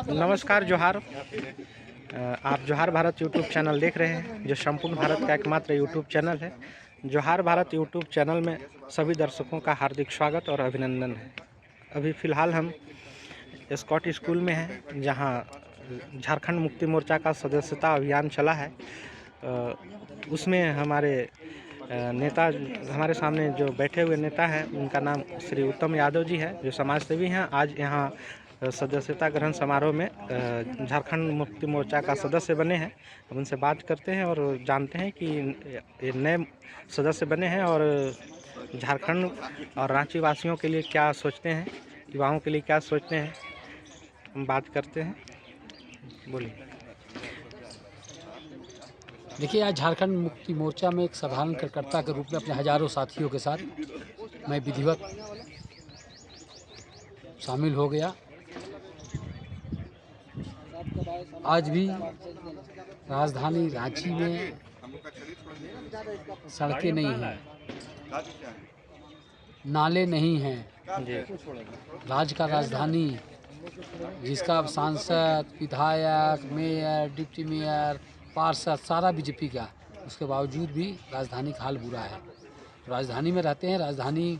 नमस्कार जोहार। आप जोहार भारत यूट्यूब चैनल देख रहे हैं, जो संपूर्ण भारत का एकमात्र यूट्यूब चैनल है। जोहार भारत यूट्यूब चैनल में सभी दर्शकों का हार्दिक स्वागत और अभिनंदन है। अभी फ़िलहाल हम स्कॉट स्कूल में हैं, जहां झारखंड मुक्ति मोर्चा का सदस्यता अभियान चला है। उसमें हमारे नेता, हमारे सामने जो बैठे हुए नेता हैं, उनका नाम श्री उत्तम यादव जी है, जो समाज सेवी हैं। आज यहाँ सदस्यता ग्रहण समारोह में झारखंड मुक्ति मोर्चा का सदस्य बने हैं। हम उनसे बात करते हैं और जानते हैं कि ये नए सदस्य बने हैं और झारखंड और रांची वासियों के लिए क्या सोचते हैं, युवाओं के लिए क्या सोचते हैं। हम बात करते हैं, बोलिए। देखिए, आज झारखंड मुक्ति मोर्चा में एक साधारण कार्यकर्ता के रूप में अपने हजारों साथियों के साथ मैं विधिवत शामिल हो गया। आज भी राजधानी रांची में सड़कें नहीं हैं, नाले नहीं हैं। राज्य का राजधानी, जिसका सांसद, विधायक, मेयर, डिप्टी मेयर, पार्षद सारा बीजेपी का, उसके बावजूद भी राजधानी का हाल बुरा है। राजधानी में रहते हैं, राजधानी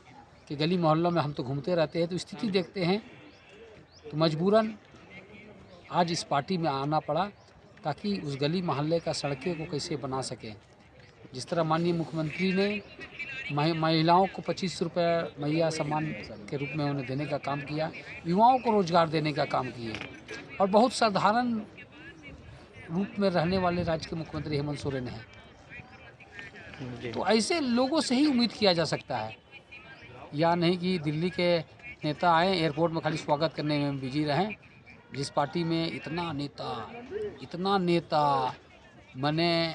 के गली मोहल्लों में हम तो घूमते रहते हैं, तो स्थिति देखते हैं तो मजबूरन आज इस पार्टी में आना पड़ा, ताकि उस गली मोहल्ले का सड़कें को कैसे बना सकें। जिस तरह माननीय मुख्यमंत्री ने महिलाओं को 25 रुपये मैया सम्मान के रूप में उन्हें देने का काम किया, युवाओं को रोजगार देने का काम किए, और बहुत साधारण रूप में रहने वाले राज्य के मुख्यमंत्री हेमंत सोरेन हैं। तो ऐसे लोगों से ही उम्मीद किया जा सकता है, या नहीं कि दिल्ली के नेता आए एयरपोर्ट में खाली स्वागत करने में बिजी रहें। जिस पार्टी में इतना नेता मने,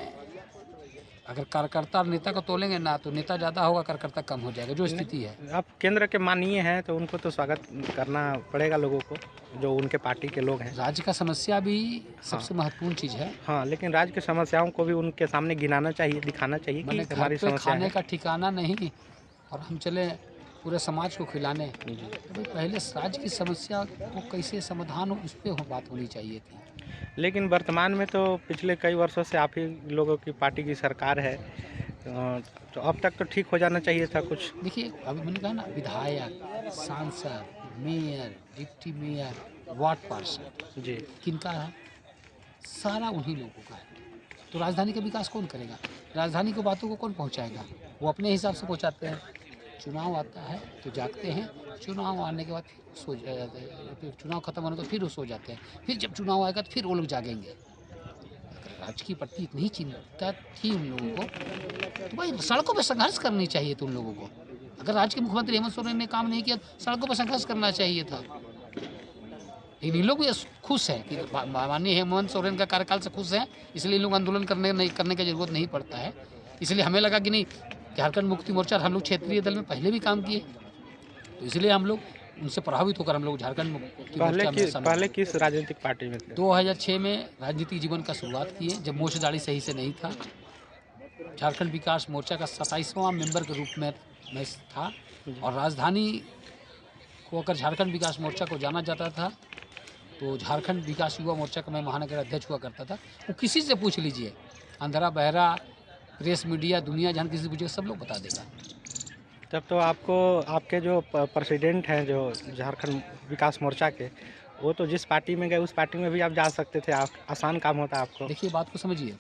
अगर कार्यकर्ता नेता को तोलेंगे ना, तो नेता ज़्यादा होगा, कार्यकर्ता कम हो जाएगा, जो स्थिति है। आप केंद्र के माननीय हैं, तो उनको तो स्वागत करना पड़ेगा लोगों को, जो उनके पार्टी के लोग हैं। राज्य का समस्या भी सबसे महत्वपूर्ण चीज़ है। हाँ, लेकिन राज्य की समस्याओं को भी उनके सामने गिनाना चाहिए, दिखाना चाहिए कि हमारी समस्या खाने का ठिकाना नहीं और हम चले पूरे समाज को खिलाने। तो भाई पहले राज्य की समस्या को कैसे समाधान हो, उस पर बात होनी चाहिए थी। लेकिन वर्तमान में तो पिछले कई वर्षों से आप ही लोगों की पार्टी की सरकार है, तो अब तक तो ठीक हो जाना चाहिए था कुछ। देखिए, अभी मैंने कहा ना, विधायक, सांसद, मेयर, डिप्टी मेयर, वार्ड पार्षद जी, किनका है? सारा उन्हीं लोगों का है। तो राजधानी का विकास कौन करेगा? राजधानी की बातों को कौन पहुंचाएगा? वो अपने हिसाब से पहुंचाते हैं। चुनाव आता है तो जागते हैं, चुनाव आने के बाद फिर सो जाते हैं, फिर चुनाव खत्म होने के बाद फिर वो सो जाते हैं, फिर जब चुनाव आएगा तो फिर वो लोग जागेंगे। अगर राज्य की प्रति इतनी चिंता थी उन लोगों को, तो भाई सड़कों पर संघर्ष करनी चाहिए थी उन लोगों को। अगर राज्य के मुख्यमंत्री हेमंत सोरेन ने काम नहीं किया, सड़कों पर संघर्ष करना चाहिए था। लेकिन इन लोग भी खुश हैं कि माननीय हेमंत सोरेन का कार्यकाल से खुश हैं, इसलिए इन लोग आंदोलन करने की जरूरत नहीं पड़ता है। इसलिए हमें लगा कि नहीं, झारखंड मुक्ति मोर्चा, हम लोग क्षेत्रीय दल में पहले भी काम किए, तो इसलिए हम लोग उनसे प्रभावित होकर हम लोग झारखंड मुक्ति मोर्चा में पहले किस राजनीतिक पार्टी में थे? 2006 में राजनीतिक जीवन का शुरुआत किए, जब मोर्चा दाढ़ी सही से नहीं था। झारखंड विकास मोर्चा का 27वां मेंबर के रूप में मैं था, और राजधानी को अगर झारखंड विकास मोर्चा को जाना जाता था, तो झारखंड विकास युवा मोर्चा का मैं महानगर अध्यक्ष हुआ करता था। वो किसी से पूछ लीजिए, अंधेरा बहरा, प्रेस मीडिया, दुनिया जहाँ किसी से पूछिए, सब लोग बता देगा। तब तो आपको, आपके जो प्रेसिडेंट हैं जो झारखंड विकास मोर्चा के, वो तो जिस पार्टी में गए उस पार्टी में भी आप जा सकते थे, आसान काम होता आपको। देखिए, बात को समझिए,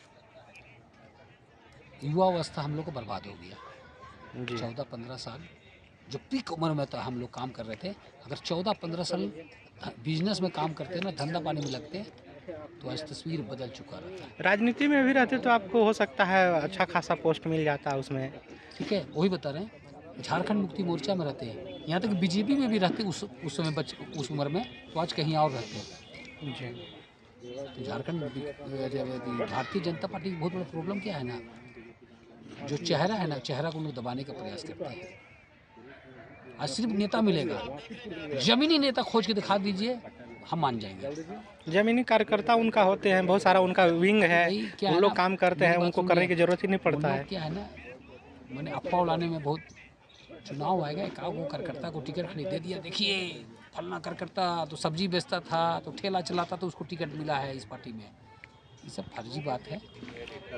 युवा अवस्था हम लोग को बर्बाद हो गया। 14-15 साल जो पीक उम्र में था, हम लोग काम कर रहे थे। अगर 14-15 साल बिजनेस में काम करते ना, धंधा पानी में लगते, तो आज तस्वीर बदल चुका रहता है। राजनीति में भी रहते तो आपको हो सकता है अच्छा खासा पोस्ट मिल जाता उसमें। ठीक है, वही बता रहे हैं, झारखंड मुक्ति मोर्चा में रहते हैं, यहाँ तक बीजेपी में भी रहते उस समय उस उम्र में, तो आज कहीं और रहते हैं जी। तो झारखंड भारतीय जनता पार्टी की बहुत बड़ा प्रॉब्लम क्या है ना, जो चेहरा है ना, चेहरा को लोग दबाने का प्रयास करते हैं। आज सिर्फ नेता मिलेगा, जमीनी नेता खोज के दिखा दीजिए, हम मान जाएंगे। जमीनी कार्यकर्ता उनका होते हैं, बहुत सारा उनका विंग है, वो लोग काम करते हैं, उनको करने की जरूरत ही नहीं पड़ता है। क्या है ना, मैंने अफवाह उड़ाने में बहुत, चुनाव आएगा, एक कार्यकर्ता को टिकट खरीद दे दिया, देखिए फलना करता तो सब्जी बेचता था, तो ठेला चलाता तो उसको टिकट मिला है इस पार्टी में। ये सब फर्जी बात है।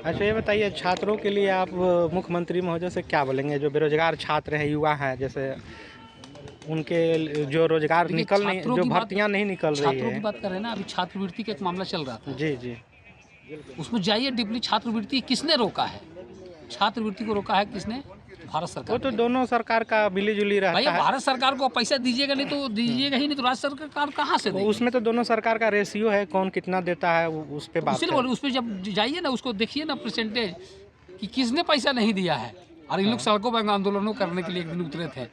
अच्छा, ये बताइए, छात्रों के लिए आप मुख्यमंत्री महोदय से क्या बोलेंगे? जो बेरोजगार छात्र हैं, युवा हैं, जैसे उनके जो रोजगार देखिए, निकल नहीं, जो भर्तियां नहीं निकल रही छात्रों की है। बात कर रहे हैं ना, अभी छात्रवृत्ति का एक मामला चल रहा था, जी जी। उसमें जाइए डीपली। छात्रवृत्ति किसने रोका है? छात्रवृत्ति को रोका है किसने? भारत वो सरकार तो ने। दोनों सरकार का मिली जुली भैया रहता है। भारत सरकार को पैसा दीजिएगा नहीं तो दीजिएगा ही नहीं, तो राज्य सरकार कहाँ से देगी? उसमें तो दोनों सरकार का रेशियो है, कौन कितना देता है, उस पे बात उसी है। बोले, उस पर जब जाइए ना, उसको देखिए ना परसेंटेज कि किसने पैसा नहीं दिया है। और इन लोग सड़कों पर आंदोलनों करने के लिए एक दिन उतरे थे।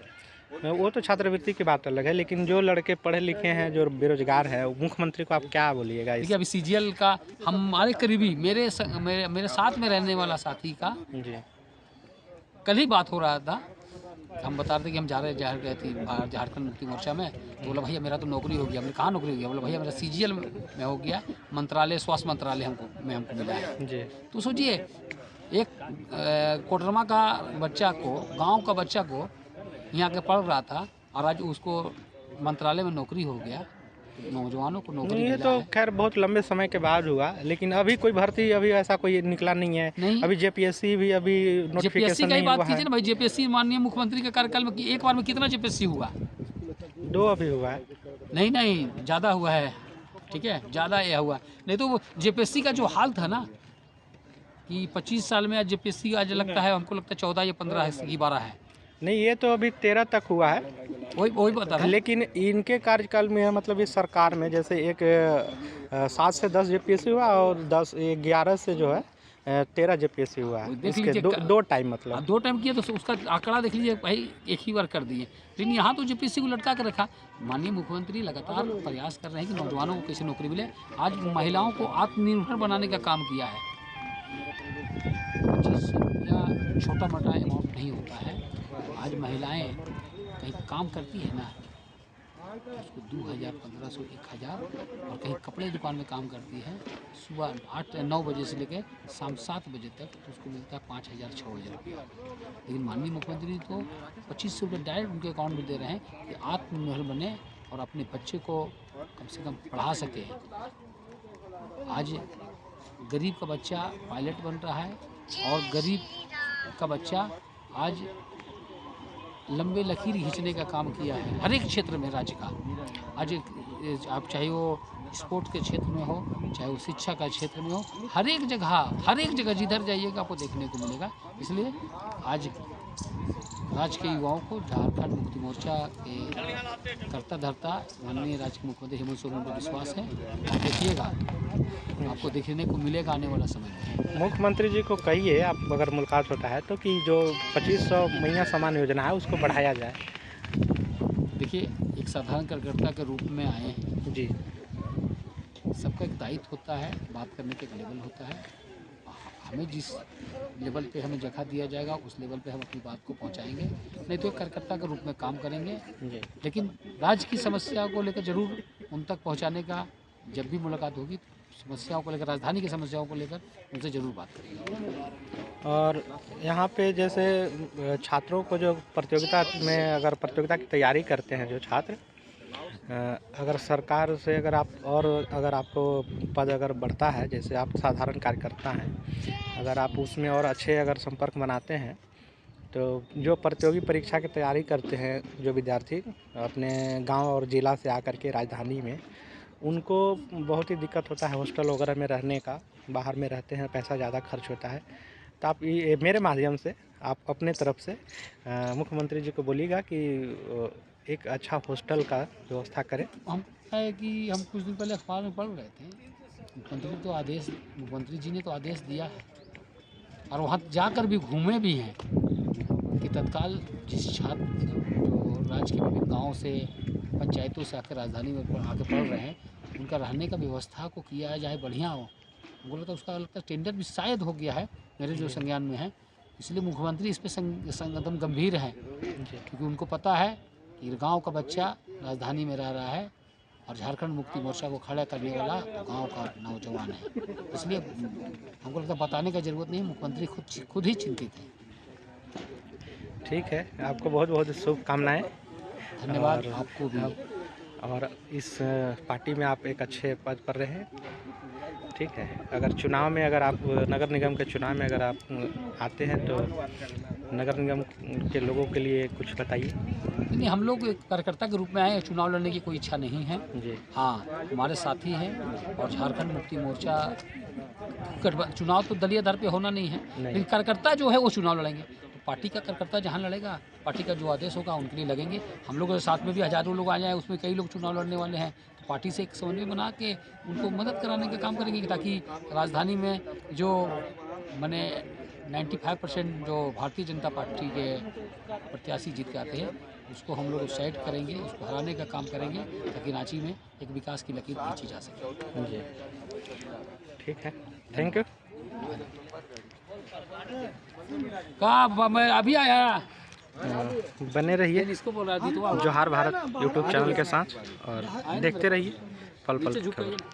वो तो छात्रवृत्ति की बात अलग है, लेकिन जो लड़के पढ़े लिखे हैं, जो बेरोजगार है, मुख्यमंत्री को आप क्या बोलिएगा इस? देखिए, अभी सीजीएल का हमारे करीबी मेरे साथ में रहने वाला साथी का जी कल ही बात हो रहा था। हम बता रहे थे कि हम जा गए थे झारखंड मुक्ति मोर्चा में, तो बोला भैया मेरा तो नौकरी हो गया। हमने कहाँ नौकरी हो गया? बोला भैया मेरा सीजीएल में हो गया, मंत्रालय, स्वास्थ्य मंत्रालय हमको मिला है। जी। तो सोचिए, एक कोडरमा का बच्चा को, गांव का बच्चा को यहाँ के पढ़ रहा था और आज उसको मंत्रालय में नौकरी हो गया। नौजवानों को नौकरी नहीं, ये मिला तो है। खैर बहुत लंबे समय के बाद हुआ, लेकिन अभी कोई भर्ती अभी ऐसा कोई निकला नहीं है। नहीं। अभी जेपीएससी भी अभी जेपीएससी नोटिफिकेशन का ही नहीं बात हुआ कीजिए है। ना भाई। जेपीएससी माननीय मुख्यमंत्री के कार्यकाल में एक बार में कितना जेपीएससी हुआ? 2 अभी हुआ है। नहीं, ज़्यादा हुआ है। ठीक है, ज़्यादा यह हुआ। नहीं तो वो जेपीएससी का जो हाल था ना कि 25 साल में, आज जेपीएससी आज लगता है, हमको लगता है 14 या 15 है कि 12 है। नहीं, ये तो अभी 13 तक हुआ है, वही बता रहे हैं। लेकिन इनके कार्यकाल में है, मतलब इस सरकार में, जैसे एक 7 से 10 जेपीएससी हुआ और 11 से जो है 13 जेपीएससी हुआ है। देख इसके लीजिए, दो टाइम मतलब। 2 टाइम किया तो उसका आंकड़ा देख लीजिए भाई, एक ही बार कर दिए। लेकिन यहाँ तो जेपीएससी को लटका कर रखा। माननीय मुख्यमंत्री लगातार प्रयास कर रहे हैं कि नौजवानों को कैसे नौकरी मिले। आज महिलाओं को आत्मनिर्भर बनाने का काम किया है। 25 या छोटा मोटा अमाउंट नहीं होता है। आज महिलाएं कहीं काम करती है ना, उसको 2000, 1500, 1000, और कहीं कपड़े दुकान में काम करती है, सुबह 8-9 बजे से लेकर शाम 7 बजे तक, तो उसको मिलता है 5000, 6000 रुपया। लेकिन माननीय मुख्यमंत्री तो 2500 रुपये डायरेक्ट उनके अकाउंट में दे रहे हैं कि आत्मनिर्भर बने और अपने बच्चे को कम से कम पढ़ा सके। आज गरीब का बच्चा पायलट बन रहा है और गरीब का बच्चा आज लंबे लकीर खींचने का काम किया है हर एक क्षेत्र में राज्य का। आज आप चाहे वो स्पोर्ट के क्षेत्र में हो, चाहे वो शिक्षा का क्षेत्र में हो, हर एक जगह जिधर जाइएगा आपको देखने को मिलेगा। इसलिए आज राज्य के युवाओं को झारखंड मुक्ति मोर्चा के करता धरता माननीय राज्य के मुख्यमंत्री हेमंत सोरेन पर विश्वास है। और देखिएगा, आपको देखने को मिलेगा आने वाला समय में। मुख्यमंत्री जी को कहिए, आप अगर मुलाकात होता है तो, कि जो 2500 महिला समान योजना है उसको बढ़ाया जाए। देखिए, एक साधारण कार्यकर्ता के रूप में आए हैं जी। सबका एक दायित्व होता है, बात करने का एक लेवल होता है। हमें जिस लेवल पे हमें जगह दिया जाएगा उस लेवल पे हम अपनी बात को पहुंचाएंगे, नहीं तो एक कार्यकर्ता के रूप में काम करेंगे। जी। लेकिन राज्य की समस्या को लेकर जरूर उन तक पहुंचाने का, जब भी मुलाकात होगी समस्याओं को लेकर, राजधानी की समस्याओं को लेकर उनसे ज़रूर बात करेंगे। और यहाँ पे जैसे छात्रों को जो प्रतियोगिता में, अगर प्रतियोगिता की तैयारी करते हैं जो छात्र, अगर सरकार से अगर आपको पद अगर बढ़ता है, जैसे आप साधारण कार्यकर्ता हैं, अगर आप उसमें और अच्छे अगर संपर्क बनाते हैं, तो जो प्रतियोगी परीक्षा की तैयारी करते हैं जो विद्यार्थी अपने गांव और ज़िला से आकर के राजधानी में, उनको बहुत ही दिक्कत होता है हॉस्टल वगैरह में रहने का। बाहर में रहते हैं, पैसा ज़्यादा खर्च होता है। तो आप ये मेरे माध्यम से आप अपने तरफ से मुख्यमंत्री जी को बोलिएगा कि एक अच्छा हॉस्टल का व्यवस्था करें। हम है कि हम कुछ दिन पहले अखबार में पढ़ रहे थे, मुख्यमंत्री जी ने तो आदेश दिया है और वहाँ जाकर भी घूमे भी हैं कि तत्काल जिस छात्र जो राज्य के विभिन्न गाँव से, पंचायतों से आकर राजधानी में आके पढ़ रहे हैं, उनका रहने का व्यवस्था को किया जाए, बढ़िया हो। हमको लगता है उसका लगता है टेंडर भी शायद हो गया है, मेरे जो संज्ञान में है। इसलिए मुख्यमंत्री इस पर एकदम गंभीर हैं, क्योंकि उनको पता है कि गांव का बच्चा राजधानी में रह रहा है और झारखंड मुक्ति मोर्चा को खड़ा करने वाला गांव का नौजवान है। इसलिए हमको लगता है बताने की ज़रूरत नहीं, मुख्यमंत्री खुद ही चिंतित है। ठीक है, आपको बहुत बहुत शुभकामनाएँ। धन्यवाद। और आपको भी। और इस पार्टी में आप एक अच्छे पद पर रहे हैं, ठीक है। अगर चुनाव में, अगर आप नगर निगम के चुनाव में अगर आप आते हैं तो नगर निगम के लोगों के लिए कुछ बताइए। नहीं, हम लोग एक कार्यकर्ता के रूप में आए हैं, चुनाव लड़ने की कोई इच्छा नहीं है। जी हाँ, हमारे साथी हैं और झारखंड मुक्ति मोर्चा चुनाव तो दलीय आधार पे होना नहीं है, लेकिन कार्यकर्ता जो है वो चुनाव लड़ेंगे। तो पार्टी का कार्यकर्ता जहाँ लड़ेगा, पार्टी का जो आदेश होगा उनके लिए लगेंगे। हम लोगों के साथ में भी हज़ारों लोग आ जाएँ, उसमें कई लोग चुनाव लड़ने वाले हैं, तो पार्टी से एक समन्वय बना के उनको मदद कराने का काम करेंगे, ताकि राजधानी में जो माने 95% जो भारतीय जनता पार्टी के प्रत्याशी जीत के आते हैं, उसको हम लोग उत्साहित करेंगे, उसको हराने का काम करेंगे, ताकि रांची में एक विकास की लकीर खींची जा सके। जी, ठीक है, थैंक यू। कहाँ मैं अभी आया, बने रहिए इसको बोल रहा थी तो जोहार भारत यूट्यूब चैनल के साथ और देखते रहिए पल पल की खबर।